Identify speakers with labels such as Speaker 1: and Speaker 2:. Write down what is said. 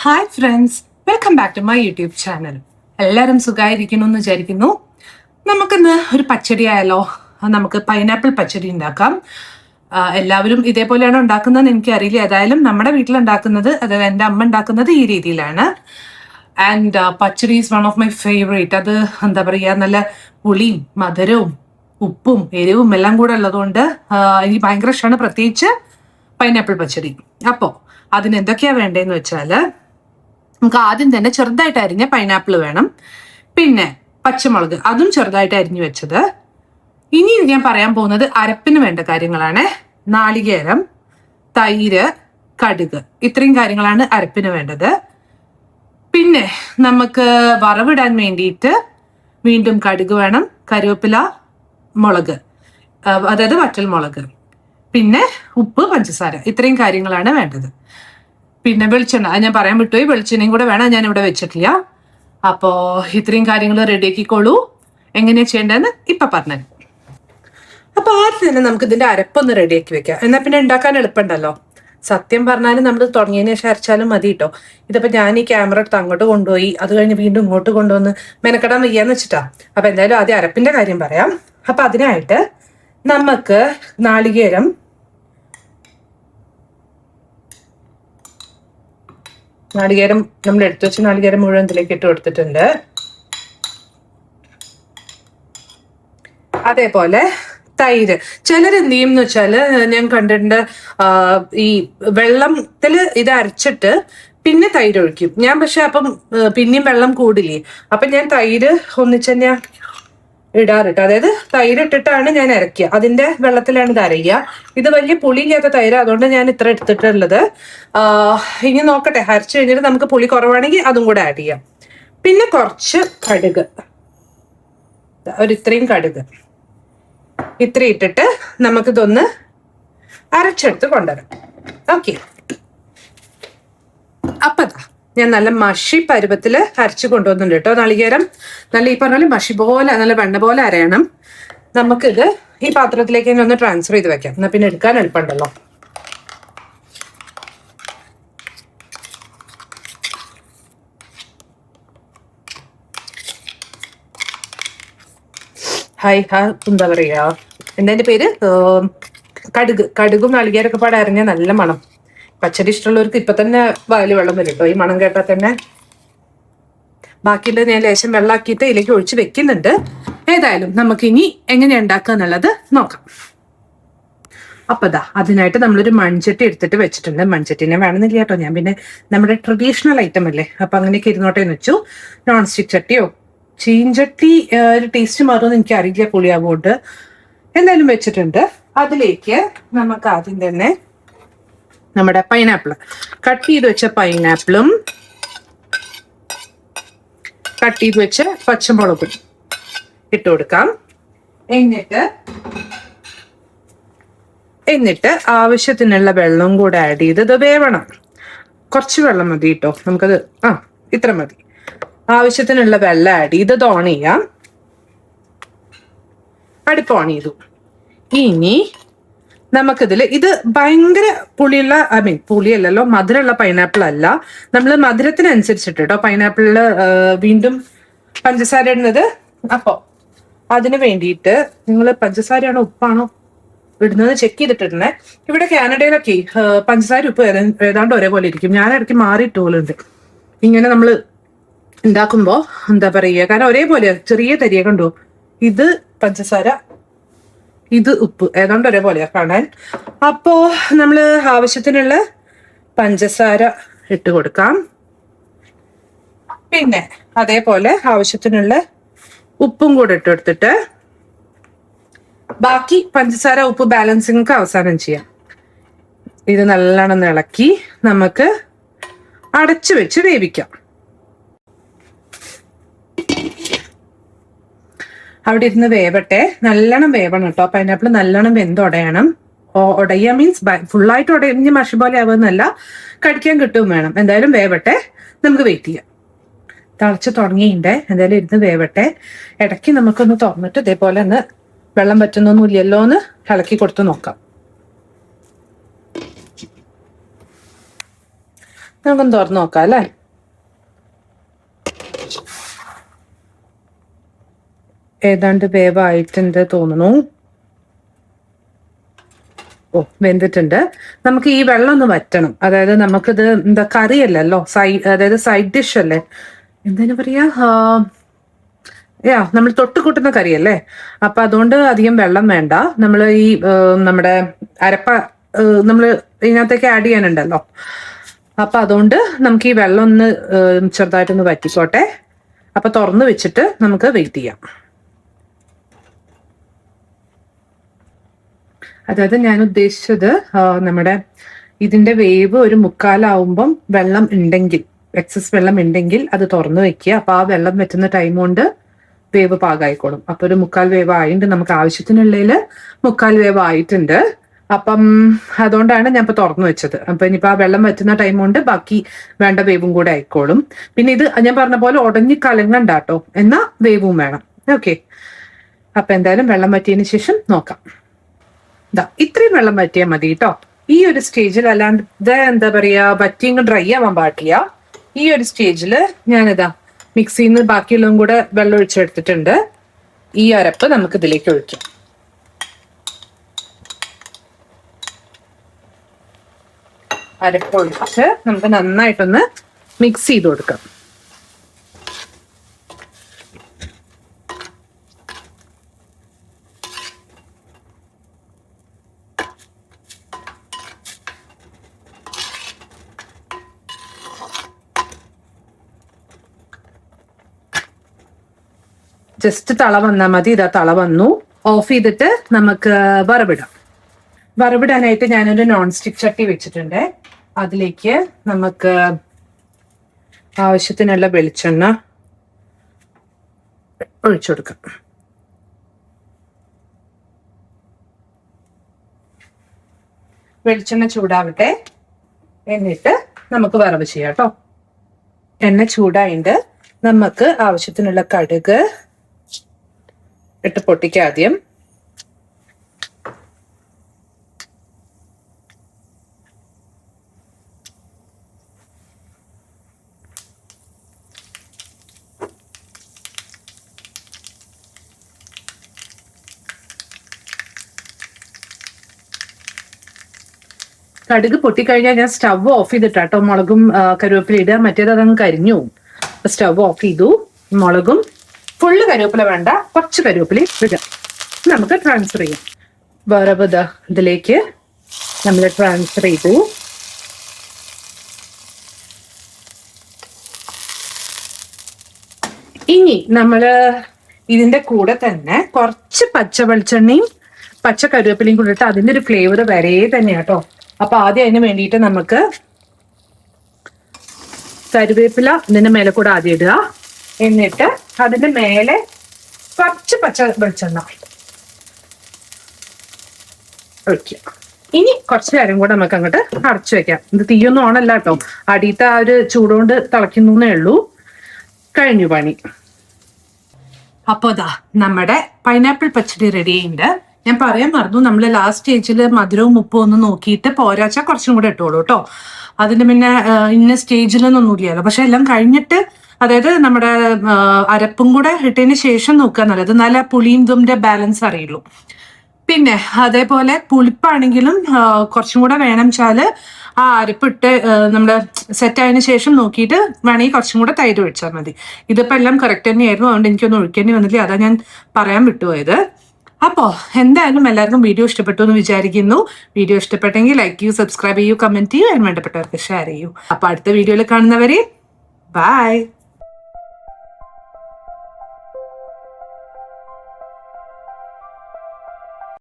Speaker 1: Hi friends, welcome back to my YouTube channel. എല്ലാവരും സുഖമായിരിക്കുന്നു എന്ന് വിചാരിക്കുന്നു. നമുക്കിന്ന് ഒരു പച്ചടി ആയാലോ? നമുക്ക് പൈനാപ്പിൾ പച്ചടി ഉണ്ടാക്കാം. എല്ലാവരും ഇതേപോലെയാണ് ഉണ്ടാക്കുന്നതെന്ന് എനിക്കറിയില്ല. ഏതായാലും നമ്മുടെ വീട്ടിലുണ്ടാക്കുന്നത്, അതായത് എൻ്റെ അമ്മ ഉണ്ടാക്കുന്നത് ഈ രീതിയിലാണ്. And pachadi is one of my favourite. അത് എന്താ പറയുക, നല്ല പുളിയും മധുരവും ഉപ്പും എരിവും എല്ലാം കൂടെ ഉള്ളതുകൊണ്ട് എനിക്ക് ഭയങ്കര ഇഷ്ടമാണ്, പ്രത്യേകിച്ച് പൈനാപ്പിൾ പച്ചടി. അപ്പോൾ അതിന് എന്തൊക്കെയാണ് വേണ്ടതെന്ന് വെച്ചാൽ, നമുക്ക് ആദ്യം തന്നെ ചെറുതായിട്ട് അരിഞ്ഞ പൈനാപ്പിൾ വേണം. പിന്നെ പച്ചമുളക്, അതും ചെറുതായിട്ട് അരിഞ്ഞു വെച്ചത്. ഇനി ഞാൻ പറയാൻ പോകുന്നത് അരപ്പിന് വേണ്ട കാര്യങ്ങളാണ്. നാളികേരം, തൈര്, കടുക്, ഇത്രയും കാര്യങ്ങളാണ് അരപ്പിന് വേണ്ടത്. പിന്നെ നമുക്ക് വറവിടാൻ വേണ്ടിയിട്ട് വീണ്ടും കടുക് വേണം, കറിവേപ്പില, മുളക്, അതായത് വറ്റൽ മുളക്, പിന്നെ ഉപ്പ്, പഞ്ചസാര, ഇത്രയും കാര്യങ്ങളാണ് വേണ്ടത്. പിന്നെ വെളിച്ചെണ്ണ, അത് ഞാൻ പറയാൻ വിട്ടുപോയി, വെളിച്ചെണ്ണയും കൂടെ വേണം, ഞാൻ ഇവിടെ വെച്ചിട്ടില്ല. അപ്പോൾ ഇത്രയും കാര്യങ്ങൾ റെഡിയാക്കിക്കോളൂ. എങ്ങനെയാണ് ചെയ്യേണ്ടതെന്ന് ഇപ്പം പറഞ്ഞത്. അപ്പോൾ ആദ്യം തന്നെ നമുക്ക് ഇതിൻ്റെ അരപ്പൊന്ന് റെഡിയാക്കി വെക്കാം, എന്നാൽ പിന്നെ ഉണ്ടാക്കാൻ എളുപ്പമുണ്ടല്ലോ. സത്യം പറഞ്ഞാലും നമ്മൾ തുടങ്ങിയതിന് ശേഷം അരച്ചാലും മതി കേട്ടോ. ഇതിപ്പോൾ ഞാൻ ഈ ക്യാമറ എടുത്ത് അങ്ങോട്ട് കൊണ്ടുപോയി, അത് കഴിഞ്ഞ് വീണ്ടും ഇങ്ങോട്ട് കൊണ്ടുവന്ന് മെനക്കെടാൻ വയ്യാന്ന് വെച്ചിട്ടാ. അപ്പം എന്തായാലും ആദ്യം അരപ്പിൻ്റെ കാര്യം പറയാം. അപ്പം അതിനായിട്ട് നമുക്ക് നാളികേരം, നമ്മൾ എടുത്തു വെച്ച നാളികേരം മുഴുവൻ ഇതിലേക്ക് ഇട്ട് കൊടുത്തിട്ടുണ്ട്. അതേപോലെ തൈര്. ചിലരെന്ത് ചെയ്യും എന്ന് വെച്ചാല്, ഞാൻ കണ്ടിട്ടുണ്ട്, ഈ വെള്ളത്തിൽ ഇത് അരച്ചിട്ട് പിന്നെ തൈര് ഒഴിക്കും. ഞാൻ പക്ഷെ അപ്പം പിന്നെയും വെള്ളം കൂടില്ലേ, അപ്പം ഞാൻ തൈര് ഒന്നിച്ച് തന്നെ ഇടാറിട്ട്, അതായത് തൈര് ഇട്ടിട്ടാണ് ഞാൻ അരയ്ക്കുക. അതിന്റെ വെള്ളത്തിലാണ് ഇത് അരയ്ക്കുക. ഇത് വലിയ പുളിയില്ലാത്ത തൈര്, അതുകൊണ്ട് ഞാൻ ഇത്ര എടുത്തിട്ടുള്ളത്. ഇനി നോക്കട്ടെ, അരച്ചു കഴിഞ്ഞിട്ട് നമുക്ക് പുളി കുറവാണെങ്കിൽ അതും കൂടെ ആഡ് ചെയ്യാം. പിന്നെ കുറച്ച് കടുക്, ഇത്രയും കടുക്, ഇത്ര ഇട്ടിട്ട് നമുക്കിതൊന്ന് അരച്ചെടുത്ത് കൊണ്ടുവരാം. ഓക്കെ, അപ്പതാ ഞാൻ നല്ല മഷി പരുവത്തിൽ അരച്ച് കൊണ്ടുവന്നിട്ടുണ്ട് കേട്ടോ. നാളികേരം നല്ല ഈ പറഞ്ഞ പോലെ മഷി പോലെ, നല്ല വെണ്ണ പോലെ അരയണം. നമുക്കിത് ഈ പാത്രത്തിലേക്ക് തന്നെ ഒന്ന് ട്രാൻസ്ഫർ ചെയ്ത് വെക്കാം, എന്നാൽ പിന്നെ എടുക്കാൻ എളുപ്പമുണ്ടല്ലോ. എന്താ പറയാ, എന്താ പേര്, കടുകും നാളികേരൊക്കെ പാടെ അരഞ്ഞ നല്ല മണം. പച്ചടി ഇഷ്ടമുള്ളവർക്ക് ഇപ്പൊ തന്നെ വായിൽ വെള്ളം വരും കേട്ടോ, ഈ മണം കേട്ടാൽ തന്നെ. ബാക്കിയുള്ളത് ഞാൻ ലേശം വെള്ളമാക്കിയിട്ട് ഇതിലേക്ക് ഒഴിച്ച് വെക്കുന്നുണ്ട്. ഏതായാലും നമുക്കിനി എങ്ങനെയാ ഉണ്ടാക്കുക എന്നുള്ളത് നോക്കാം. അപ്പൊ അതിനായിട്ട് നമ്മളൊരു മൺചട്ടി എടുത്തിട്ട് വെച്ചിട്ടുണ്ട്. മൺചട്ടിനെ വേണമെന്നില്ല കേട്ടോ, ഞാൻ പിന്നെ നമ്മുടെ ട്രഡീഷണൽ ഐറ്റം അല്ലേ, അപ്പൊ അങ്ങനെയൊക്കെ ഇരുന്നോട്ടെ എന്ന് വെച്ചു. നോൺ സ്റ്റിക് ചട്ടിയോ ചീഞ്ചട്ടി ഒരു ടേസ്റ്റ് മാറുമെന്ന് എനിക്ക് അറിയില്ല, പുളിയാവുകൊണ്ട്. എന്തായാലും വെച്ചിട്ടുണ്ട്. അതിലേക്ക് നമുക്ക് ആദ്യം തന്നെ നമ്മുടെ പൈനാപ്പിൾ, കട്ട് ചെയ്ത് വെച്ച പൈനാപ്പിളും കട്ട് ചെയ്ത് വെച്ച പച്ചമുളകും ഇട്ട് കൊടുക്കാം. എന്നിട്ട് ആവശ്യത്തിനുള്ള വെള്ളം കൂടെ ആഡ് ചെയ്ത് ഇത് വേവണം. കുറച്ച് വെള്ളം മതി കേട്ടോ, നമുക്കത് ഇത്ര മതി. ആവശ്യത്തിനുള്ള വെള്ളം ആഡ് ചെയ്ത് ഇത് ഓൺ ചെയ്യാം. അടുപ്പ് ഓൺ ചെയ്തു. ഇനി നമുക്കിതിൽ, ഇത് ഭയങ്കര പുളിയുള്ള, പുളിയല്ലല്ലോ, മധുരമുള്ള പൈനാപ്പിൾ അല്ല. നമ്മൾ മധുരത്തിനനുസരിച്ചിട്ട് കേട്ടോ പൈനാപ്പിളിൽ വീണ്ടും പഞ്ചസാര ഇടുന്നത്. അപ്പോൾ അതിന് വേണ്ടിയിട്ട് നിങ്ങൾ പഞ്ചസാരയാണോ ഉപ്പാണോ ഇടുന്നത് ചെക്ക് ചെയ്തിട്ടിരുന്നേ. ഇവിടെ കാനഡയിലൊക്കെ പഞ്ചസാര ഉപ്പ് ഏതാണ്ട് ഒരേപോലെ ഇരിക്കും. ഞാൻ ഇടയ്ക്ക് മാറിയിട്ട് പോലുണ്ട് ഇങ്ങനെ നമ്മൾ ഉണ്ടാക്കുമ്പോൾ. എന്താ പറയുക, കാരണം ഒരേപോലെ ചെറിയ തരിയെ കണ്ടു. ഇത് പഞ്ചസാര, ഇത് ഉപ്പ്, ഏതാണ്ട് ഒരേപോലെയാ കാണാൻ. അപ്പോ നമ്മൾ ആവശ്യത്തിനുള്ള പഞ്ചസാര ഇട്ട് കൊടുക്കാം. പിന്നെ അതേപോലെ ആവശ്യത്തിനുള്ള ഉപ്പും കൂടെ ഇട്ട് കൊടുത്തിട്ട് ബാക്കി പഞ്ചസാര ഉപ്പ് ബാലൻസിങ് അവസാനം ചെയ്യാം. ഇത് നല്ലോണം ഇളക്കി നമുക്ക് അടച്ചു വെച്ച് വേവിക്കാം. അവിടെ ഇരുന്ന് വേവട്ടെ, നല്ലോണം വേവണം കേട്ടോ. പൈനാപ്പിൾ നല്ലോണം വെന്തുടയണം. ഉടയുക മീൻസ് ഫുള്ളായിട്ട് ഉടഞ്ഞ് മഷി പോലെ ആവുന്നല്ല, കടിക്കാൻ കിട്ടുകയും വേണം. എന്തായാലും വേവട്ടെ, നമുക്ക് വെയിറ്റ് ചെയ്യാം. തിളച്ച് തുടങ്ങിയിട്ടുണ്ട്, എന്തായാലും ഇരുന്ന് വേവട്ടെ. ഇടയ്ക്ക് നമുക്കൊന്ന് തുറന്നിട്ട് ഇതേപോലെ ഒന്ന് വെള്ളം പറ്റുന്നൊന്നുമില്ലല്ലോ എന്ന് ഇളക്കി കൊടുത്ത് നോക്കാം. നമുക്കൊന്ന് തുറന്നു നോക്കാം അല്ലേ. ഏതാണ്ട് വേവായിട്ടുണ്ട് തോന്നുന്നു. ഓ, വെന്തിട്ടുണ്ട്. നമുക്ക് ഈ വെള്ളം ഒന്ന് വറ്റണം. അതായത് നമുക്കിത് എന്താ കറിയല്ലല്ലോ, അതായത് സൈഡ് ഡിഷ് അല്ലേ, എന്താ പറയാ, നമ്മൾ തൊട്ടുകൂട്ടുന്ന കറിയല്ലേ. അപ്പൊ അതുകൊണ്ട് അധികം വെള്ളം വേണ്ട. നമ്മൾ ഈ നമ്മുടെ അരപ്പ നമ്മൾ ഇതിനകത്തേക്ക് ആഡ് ചെയ്യാനുണ്ടല്ലോ. അപ്പൊ അതുകൊണ്ട് നമുക്ക് ഈ വെള്ളം ഒന്ന് ചെറുതായിട്ടൊന്ന് വറ്റിക്കോട്ടെ. അപ്പൊ തുറന്ന് വെച്ചിട്ട് നമുക്ക് വെയിറ്റ് ചെയ്യാം. അതായത് ഞാൻ ഉദ്ദേശിച്ചത് നമ്മുടെ ഇതിന്റെ വേവ് ഒരു മുക്കാലാവുമ്പം വെള്ളം ഉണ്ടെങ്കിൽ, എക്സസ് വെള്ളം ഉണ്ടെങ്കിൽ അത് തുറന്നു വെക്കുക. അപ്പൊ ആ വെള്ളം വെറ്റുന്ന ടൈം കൊണ്ട് വേവ് പാകമായിക്കോളും. അപ്പൊ ഒരു മുക്കാൽ വേവ് ആയിട്ടുണ്ട്. നമുക്ക് ആവശ്യത്തിനുള്ളതിൽ മുക്കാൽ വേവ് ആയിട്ടുണ്ട്. അപ്പം അതുകൊണ്ടാണ് ഞാൻ ഇപ്പൊ തുറന്നു വെച്ചത്. അപ്പൊ ഇനിയിപ്പോ ആ വെള്ളം വറ്റുന്ന ടൈം കൊണ്ട് ബാക്കി വേണ്ട വേവും കൂടെ ആയിക്കോളും. പിന്നെ ഇത് ഞാൻ പറഞ്ഞ പോലെ ഉടഞ്ഞ് കലങ്ങണ്ട കേട്ടോ, എന്നാ വേവും വേണം. ഓക്കെ, അപ്പൊ എന്തായാലും വെള്ളം വറ്റിയതിന് ശേഷം നോക്കാം. ഇത്രയും വെള്ളം വറ്റിയാൽ മതി കേട്ടോ ഈ ഒരു സ്റ്റേജിൽ. അല്ലാണ്ട് എന്താ പറയാ, വറ്റിങ് ഡ്രൈ ആവാൻ പാടില്ല. ഈ ഒരു സ്റ്റേജിൽ ഞാനിതാ മിക്സിയിൽ നിന്ന് ബാക്കിയുള്ളതും കൂടെ വെള്ളം ഒഴിച്ചെടുത്തിട്ടുണ്ട്. ഈ അരപ്പ് നമുക്ക് ഇതിലേക്ക് ഒഴിക്കാം. അരപ്പ് ഒഴിച്ച് നമുക്ക് നന്നായിട്ടൊന്ന് മിക്സ് ചെയ്ത് കൊടുക്കാം. ജസ്റ്റ് തള വന്നാൽ മതി. ഇതാ തള വന്നു. ഓഫ് ചെയ്തിട്ട് നമുക്ക് വറവിടാം. വറവിടാനായിട്ട് ഞാനൊരു നോൺ സ്റ്റിക്ക് ചട്ടി വെച്ചിട്ടുണ്ട്. അതിലേക്ക് നമുക്ക് ആവശ്യത്തിനുള്ള വെളിച്ചെണ്ണ ഒഴിച്ചു കൊടുക്കാം. വെളിച്ചെണ്ണ ചൂടാവട്ടെ, എന്നിട്ട് നമുക്ക് വറവ് ചെയ്യാം കേട്ടോ. എണ്ണ ചൂടായിട്ട് നമുക്ക് ആവശ്യത്തിനുള്ള കടുക് ഇട്ട് പൊട്ടിക്കുക ആദ്യം. കടുക് പൊട്ടിക്കഴിഞ്ഞാൽ ഞാൻ സ്റ്റവ് ഓഫ് ചെയ്തിട്ടാട്ടോ മുളകും കരുവേപ്പില ഇടുക. മറ്റേത് അതങ്ങ് കരിഞ്ഞു പോകും. സ്റ്റവ് ഓഫ് ചെയ്തു. മുളകും ഫുള്ള് കരുവേപ്പില വേണ്ട, കുറച്ച് കരുവേപ്പില ഇടുക. നമുക്ക് ട്രാൻസ്ഫർ ചെയ്യാം. വറവ് ഇതിലേക്ക് നമ്മൾ ട്രാൻസ്ഫർ ചെയ്തു. ഇനി നമ്മള് ഇതിന്റെ കൂടെ തന്നെ കുറച്ച് പച്ച വെളിച്ചെണ്ണയും പച്ച കരുവേപ്പിലയും കൂടെ ഇട്ട് അതിന്റെ ഒരു ഫ്ലേവർ വരെ തന്നെയാട്ടോ. അപ്പൊ ആദ്യം അതിന് വേണ്ടിയിട്ട് നമുക്ക് കരുവേപ്പില ഇതിന്റെ മേലെ കൂടെ ആദ്യം ഇടുക. എന്നിട്ട് അതിന്റെ മേലെ കുറച്ച് പച്ച വെളിച്ചെണ്ണ ഒഴിക്കുക. ഇനി കുറച്ച് നേരം കൂടെ നമുക്ക് അങ്ങോട്ട് അടച്ചു വെക്കാം. ഇത് തീയൊന്നും ഓണല്ല കേട്ടോ, അടിയത്തെ ആ ഒരു ചൂടുകൊണ്ട് തിളയ്ക്കുന്നേ ഉള്ളൂ. കഴിഞ്ഞു പണി. അപ്പൊ നമ്മുടെ പൈനാപ്പിൾ പച്ചടി റെഡി ആയിട്ടുണ്ട്. ഞാൻ പറയാൻ മറന്നു, നമ്മൾ ലാസ്റ്റ് സ്റ്റേജിൽ മധുരവും ഉപ്പും ഒന്ന് നോക്കിയിട്ട് പോരാച്ചാൽ കുറച്ചും കൂടെ ഇട്ടോളൂ കേട്ടോ. അതിന് പിന്നെ ഇന്ന സ്റ്റേജിലൊന്നും ഇല്ലല്ലോ. പക്ഷെ എല്ലാം കഴിഞ്ഞിട്ട്, അതായത് നമ്മുടെ അരപ്പും കൂടെ ഇട്ടതിന് ശേഷം നോക്കുക നല്ലത്. നല്ല പുളിയും ഇതിന്റെ ബാലൻസ് അറിയുള്ളൂ. പിന്നെ അതേപോലെ പുളിപ്പാണെങ്കിലും കുറച്ചും കൂടെ വേണം വെച്ചാൽ ആ അരപ്പിട്ട് നമ്മൾ സെറ്റ് ആയതിനു ശേഷം നോക്കിയിട്ട് വേണമെങ്കിൽ കുറച്ചും കൂടെ തൈര് ഒഴിച്ചാൽ മതി. ഇതിപ്പോൾ എല്ലാം കറക്റ്റ് തന്നെയായിരുന്നു, അതുകൊണ്ട് എനിക്കൊന്നും ഒഴിക്കേണ്ടി വന്നില്ല. അതാ ഞാൻ പറയാൻ വിട്ടുപോയത്. അപ്പോൾ എന്തായാലും എല്ലാവർക്കും വീഡിയോ ഇഷ്ടപ്പെട്ടു എന്ന് വിചാരിക്കുന്നു. വീഡിയോ ഇഷ്ടപ്പെട്ടെങ്കിൽ ലൈക്ക് ചെയ്യൂ, സബ്സ്ക്രൈബ് ചെയ്യൂ, കമന്റ് ചെയ്യൂ, വേണ്ടപ്പെട്ടവർക്ക് ഷെയർ ചെയ്യൂ. അപ്പോൾ അടുത്ത വീഡിയോയിൽ കാണുന്നവരെ ബൈ.